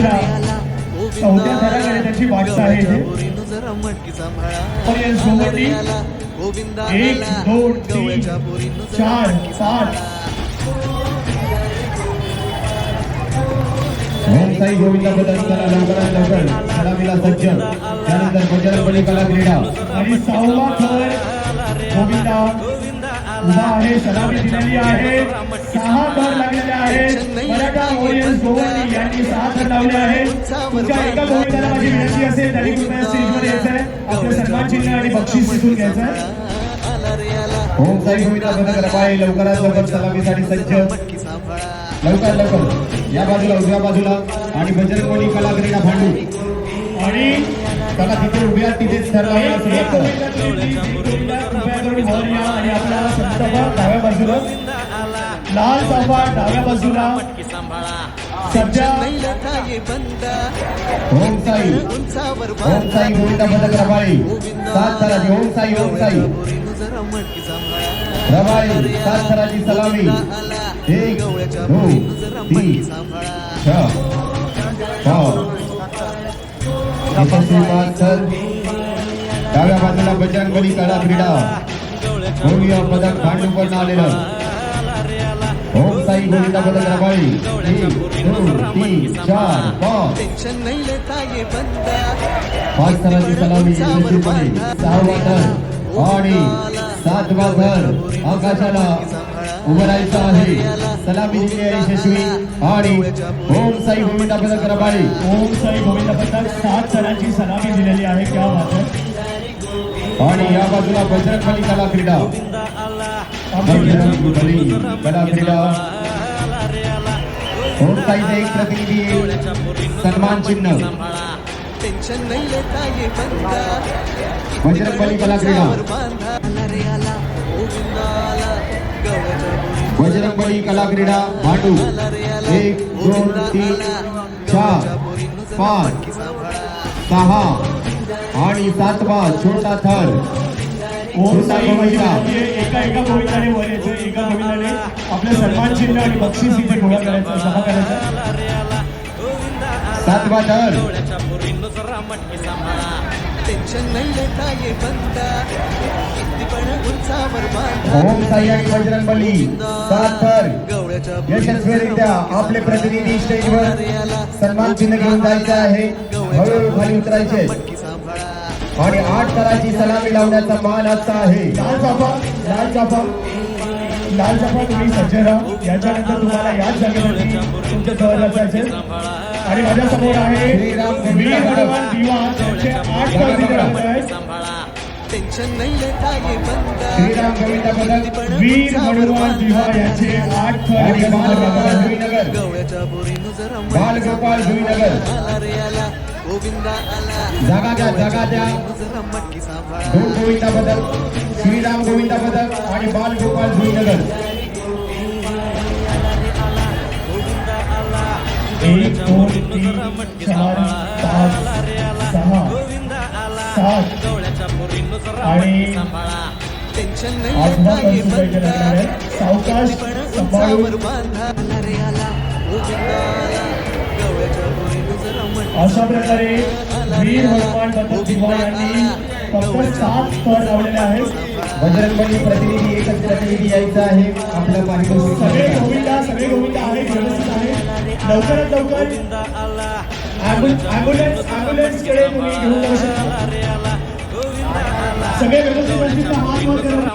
दुसरा चौथ्या थराकडे त्याची वाटचाल आहे इथे. ऑडियन्स गोवंडी 1 2 3 4 5. ओम साई गोविंदा बदल चला लवकरात लवकर सलामीला सज्ज. त्यानंतर बजरंगबली कला क्रीडा आणि 6वा थर गोविंदा उभा आहे. सलामी दिलेली आहे. 6 थर लागलेले आहेत. मराठा ऑडियन्स गोवंडी यांनी 6 थर लावले आहेत. तुमच्या एका गोविंदाला माझी विनंती असेल त्यांनी कृपया स्टेजवर यायचं आहे. आपलं सन्मान चिन्ह आणि बक्षीस तिथून घ्यायचं आहे. ओम साई गोविंदा बदल रबाळे लवकरात लवकर सलामीसाठी सज्ज. लवकर लवकर या बाजूला उजव्या बाजूला आणि बजरंगबली कला क्रीडा भांडू आणि चला तिथे उभ्या तिथेच ठरवायला सुरुवात करा. कृपया करून वर या आणि आपला संतोबा डाव्या बाजूला, लाल चाफा डाव्या बाजूला. सध्या ओम साई गोविंदा बदल रबाळे 7 थराची. ओम साई रबाळे 7 थराची सलामी. 1 2 3 4 5. डाव्या बाजूला बजरंगबली कला क्रीडा भव्य पदक भांडूपण आलेलं. ओम साई गोविंदा बदल रबाळे 1 2 3 4 5. 5 थराची सलामी यशस्वीपणे. 6वा थर आणि 7वा थर आकाशाला उभं राहायचं आहे. सलामी दिली आहे यशस्वी आणि ओम साई गोविंदा बदल रबाळे. ओम साई गोविंदा बद्दल 7 थरांची सलामी दिलेली आहे. क्या बात आहे. आणि या बाजूला बजरंगबली कला क्रीडा बजरंगबली कला क्रीडा. ओम साईचा एक प्रतिनिधी सन्मान चिन्ह. बजरंगबली कला क्रीडा बजरंगबली कला क्रीडा भांडू 1 2 3 4 5 6 आणि 7वा छोटा थर. ओम साई गोविंदा एका गोविंदाने वर यायचं. एका गोविंदाने आपलं सन्मान चिन्ह आणि बक्षीस इथे गोळा करायचं, जमा करायचं. 7वा थर ओम साई आणि बजरंगबली 7 थर यशस्वीरित्या आपले प्रतिनिधी स्टेजवर सन्मान चिन्ह घेऊन जायचे आहे. हळूहळू खाली उतरायचे आणि 8 थराची सलामी लावण्याचा मान आजचा आहे. लाल चाफा तुम्ही सज्ज राहा. याच्यानंतर तुम्हाला याच जागेवरती तुमच्या सहजाचं असेल. आणि माझ्या समोर आहे वीर हनुमान दिवा. त्यांचे 8 थर तिथे लागले आहेत. श्रीराम गोविंदा बदल वीर हनुमान दिवा यांचे 8 थर आणि तिथे बालगोपाळ लागले आहेत. जुईनगर. बालगोपाळ जुईनगर जागा द्या. 2 गोविंदा बदल श्रीराम गोविंदा बदल आणि बालगोपाळ जुईनगर. 1 2 3 4 5 6 7 आणि 8वा थर सुद्धा इथे लागणार आहे. सावकाश सांभाळून. अशा प्रकारे वीर हनुमान बदल दिवा यांनी फक्त 7 थर लावलेले आहेत. बजरंगबली प्रतिनिधी एकच प्रतिनिधी यायचा आहे. आपलं पारितोषिक सगळे गोविंदा आहेत, व्यवस्थित आहे. लवकरात लवकर ॲम्ब्युलन्स कडे तुम्ही घेऊन जाऊ शकता. सगळे व्यवस्थित हात वर करा.